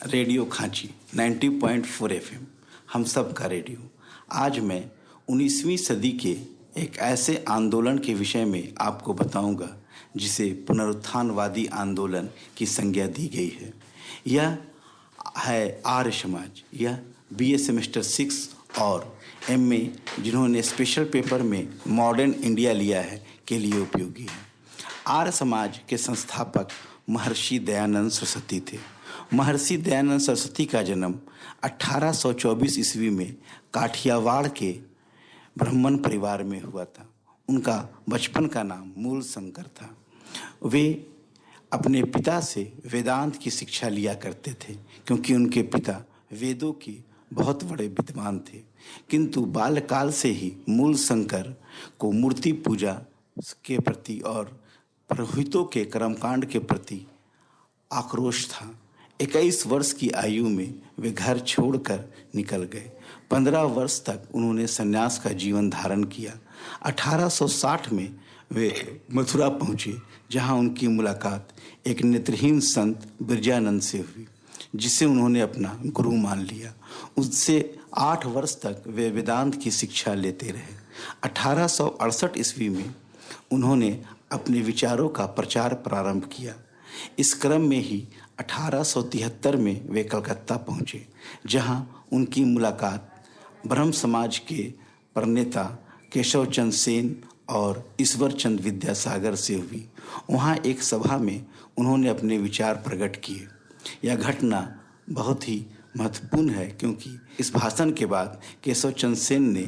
Radio खांची 90.4 FM हम सब का रेडियो। आज मैं 19वीं सदी के एक ऐसे आंदोलन के विषय में आपको बताऊंगा जिसे पुनरुत्थानवादी आंदोलन की संज्ञा दी गई है। यह है आर्य समाज। यह बीए सेमेस्टर 6 और एमए जिन्होंने स्पेशल पेपर में मॉडर्न इंडिया लिया है के लिए उपयोगी है। आर्य समाज के संस्थापक महर्षि दयानंद सरस्वती थे। महर्षि दयानंद सरस्वती का जन्म 1824 ईस्वी में काठियावाड़ के ब्राह्मण परिवार में हुआ था। उनका बचपन का नाम मूल शंकर था। वे अपने पिता से वेदांत की शिक्षा लिया करते थे क्योंकि उनके पिता वेदों के बहुत बड़े विद्वान थे। किंतु बाल्यकाल से ही मूल शंकर को मूर्ति पूजा के प्रति और पुरोहितों के कर्मकांड के प्रति आक्रोश था। 21 वर्ष की आयु में वे घर छोड़कर निकल गए। 15 वर्ष तक उन्होंने सन्यास का जीवन धारण किया। 1860 में वे मथुरा पहुँचे, जहाँ उनकी मुलाकात एक नेत्रहीन संत बिरजानंद से हुई, जिसे उन्होंने अपना गुरु मान लिया। उससे 8 वर्ष तक वे वेदांत की शिक्षा लेते रहे। 1868 ईस्वी में उन्होंने अपने विचारों का प्रचार प्रारंभ किया। इस क्रम में ही 1873 में वे कलकत्ता पहुँचे, जहाँ उनकी मुलाकात ब्रह्म समाज के प्रणेता केशव चंद्र सेन और ईश्वर चंद्र विद्यासागर से हुई। वहाँ एक सभा में उन्होंने अपने विचार प्रकट किए। यह घटना बहुत ही महत्वपूर्ण है क्योंकि इस भाषण के बाद केशव चंद्र सेन ने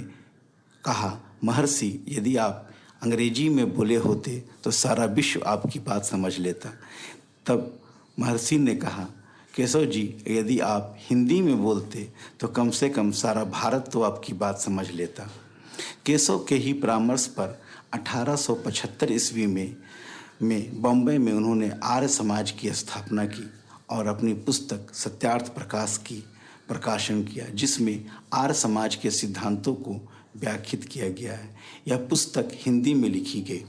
कहा, महर्षि, यदि आप अंग्रेजी में बोले होते तो सारा विश्व आपकी बात समझ लेता। तब महर्षि ने कहा, केशव जी, यदि आप हिंदी में बोलते तो कम से कम सारा भारत तो आपकी बात समझ लेता। केशव के ही परामर्श पर 1875 ईस्वी में बॉम्बे में उन्होंने आर्य समाज की स्थापना की और अपनी पुस्तक सत्यार्थ प्रकाश की प्रकाशन किया, जिसमें आर्य समाज के सिद्धांतों को व्याख्यात किया गया है। यह पुस्तक हिंदी में लिखी गई।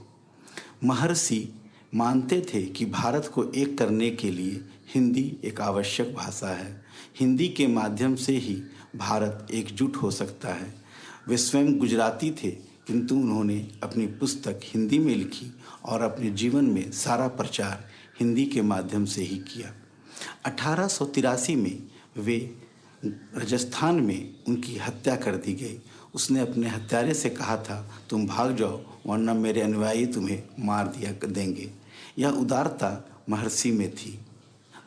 महर्षि मानते थे कि भारत को एक करने के लिए हिंदी एक आवश्यक भाषा है। हिंदी के माध्यम से ही भारत एकजुट हो सकता है। वे स्वयं गुजराती थे, किंतु उन्होंने अपनी पुस्तक हिंदी में लिखी और अपने जीवन में सारा प्रचार हिंदी के माध्यम से ही किया। 1883 में वे राजस्थान में उनकी हत्या कर दी गई। उसने अपने हत्यारे से कहा था, तुम भाग जाओ वरना मेरे अनुयायी तुम्हें मार दिया देंगे। यह उदारता महर्षि में थी।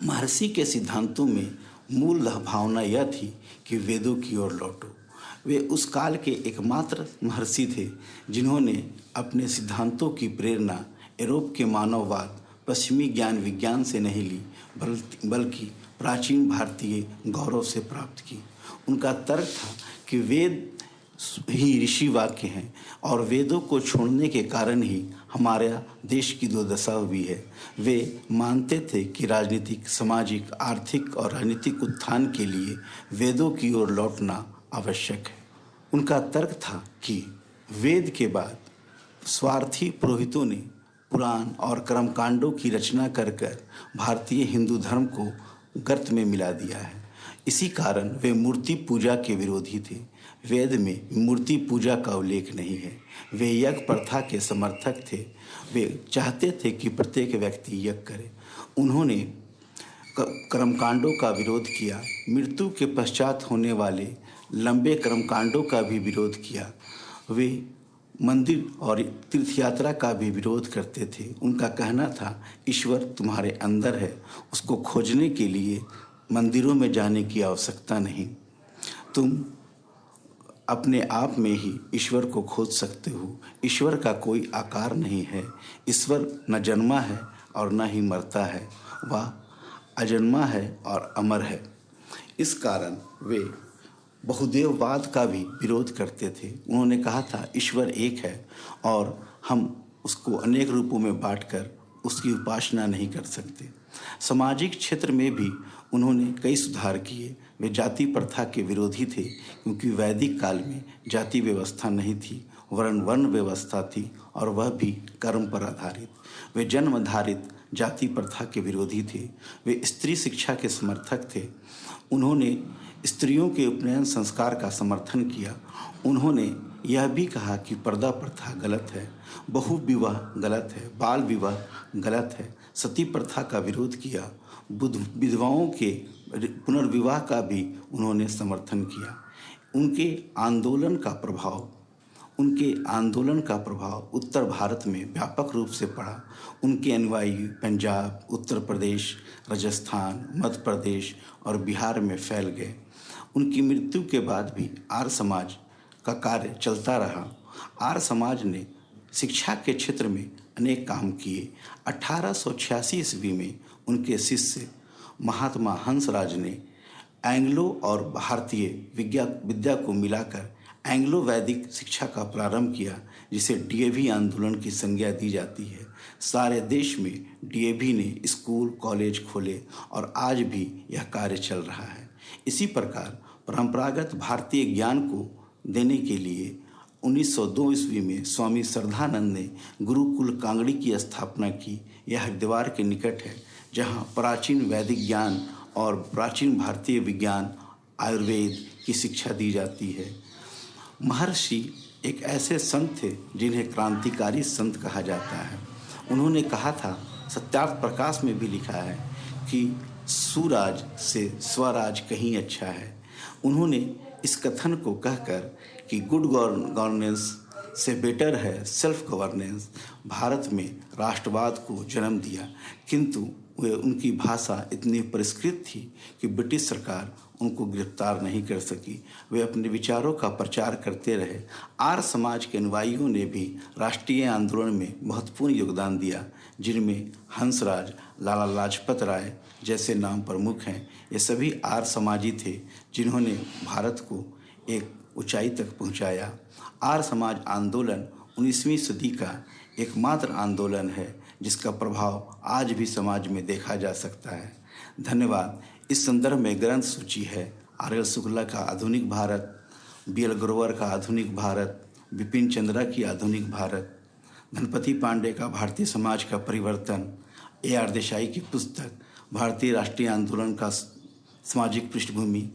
महर्षि के सिद्धांतों में मूल भावना यह थी कि वेदों की ओर लौटो। वे उस काल के एकमात्र महर्षि थे जिन्होंने अपने सिद्धांतों की प्रेरणा यूरोप के मानववाद, पश्चिमी ज्ञान विज्ञान से नहीं ली, बल्कि प्राचीन भारतीय गौरव से प्राप्त की। उनका तर्क था कि वेद ही ऋषि वाक्य हैं और वेदों को छोड़ने के कारण ही हमारा देश की दुर्दशा हुई है। वे मानते थे कि राजनीतिक, सामाजिक, आर्थिक और राजनीतिक उत्थान के लिए वेदों की ओर लौटना आवश्यक है। उनका तर्क था कि वेद के बाद स्वार्थी पुरोहितों ने पुराण और कर्मकांडों की रचना कर भारतीय हिंदू धर्म को गर्त में मिला दिया है। इसी कारण वे मूर्ति पूजा के विरोधी थे। वेद में मूर्ति पूजा का उल्लेख नहीं है। वे यज्ञ प्रथा के समर्थक थे। वे चाहते थे कि प्रत्येक व्यक्ति यज्ञ करे। उन्होंने कर्मकांडों का विरोध किया। मृत्यु के पश्चात होने वाले लंबे कर्मकांडों का भी विरोध किया। वे मंदिर और तीर्थयात्रा का भी विरोध करते थे। उनका कहना था, ईश्वर तुम्हारे अंदर है, उसको खोजने के लिए मंदिरों में जाने की आवश्यकता नहीं। तुम अपने आप में ही ईश्वर को खोज सकते हो। ईश्वर का कोई आकार नहीं है। ईश्वर न जन्मा है और न ही मरता है, वह अजन्मा है और अमर है। इस कारण वे बहुदेववाद का भी विरोध करते थे। उन्होंने कहा था, ईश्वर एक है और हम उसको अनेक रूपों में बांटकर उसकी उपासना नहीं कर सकते। सामाजिक क्षेत्र में भी उन्होंने कई सुधार किए। वे जाति प्रथा के विरोधी थे क्योंकि वैदिक काल में जाति व्यवस्था नहीं थी, वर्ण व्यवस्था थी और वह भी कर्म पर आधारित। वे जन्म आधारित जाति प्रथा के विरोधी थे। वे स्त्री शिक्षा के समर्थक थे। उन्होंने स्त्रियों के उपनयन संस्कार का समर्थन किया। उन्होंने यह भी कहा कि पर्दा प्रथा गलत है, बहु विवाह गलत है, बाल विवाह गलत है, सती प्रथा का विरोध किया। विधवाओं के पुनर्विवाह का भी उन्होंने समर्थन किया। उनके आंदोलन का प्रभाव उत्तर भारत में व्यापक रूप से पड़ा। उनके अनुयायी पंजाब, उत्तर प्रदेश, राजस्थान, मध्य प्रदेश और बिहार में फैल गए। उनकी मृत्यु के बाद भी आर्य समाज का कार्य चलता रहा। आर्य समाज ने शिक्षा के क्षेत्र में अनेक काम किए। 1886 ईस्वी में उनके शिष्य महात्मा हंसराज ने एंग्लो और भारतीय विद्या को मिलाकर एंग्लो वैदिक शिक्षा का प्रारंभ किया, जिसे डीएवी आंदोलन की संज्ञा दी जाती है। सारे देश में डीएवी ने स्कूल कॉलेज खोले और आज भी यह कार्य चल रहा है। इसी प्रकार परंपरागत भारतीय ज्ञान को देने के लिए 1902 ईस्वी में स्वामी श्रद्धानंद ने गुरुकुल कांगड़ी की स्थापना की। यह हरिद्वार के निकट है, जहाँ प्राचीन वैदिक ज्ञान और प्राचीन भारतीय विज्ञान आयुर्वेद की शिक्षा दी जाती है। महर्षि एक ऐसे संत थे जिन्हें क्रांतिकारी संत कहा जाता है। उन्होंने कहा था, सत्यार्थ प्रकाश में भी लिखा है कि सुराज से स्वराज कहीं अच्छा है। उन्होंने इस कथन को कहकर कि गुड गवर्नेंस से बेटर है सेल्फ गवर्नेंस, भारत में राष्ट्रवाद को जन्म दिया। किंतु उनकी भाषा इतनी परिष्कृत थी कि ब्रिटिश सरकार उनको गिरफ्तार नहीं कर सकी। वे अपने विचारों का प्रचार करते रहे। आर्य समाज के अनुयायियों ने भी राष्ट्रीय आंदोलन में महत्वपूर्ण योगदान दिया, जिनमें हंसराज, लाला लाजपत राय जैसे नाम प्रमुख हैं। ये सभी आर्य समाजी थे जिन्होंने भारत को एक ऊंचाई तक पहुंचाया। आर्य समाज आंदोलन 19वीं सदी का एकमात्र आंदोलन है जिसका प्रभाव आज भी समाज में देखा जा सकता है। धन्यवाद। इस संदर्भ में ग्रंथ सूची है आर.एल. शुक्ला का आधुनिक भारत, बी.एल. ग्रोवर का आधुनिक भारत, बिपिन चंद्रा की आधुनिक भारत, धनपति पांडे का भारतीय समाज का परिवर्तन, ए.आर. देसाई की पुस्तक भारतीय राष्ट्रीय आंदोलन का सामाजिक पृष्ठभूमि,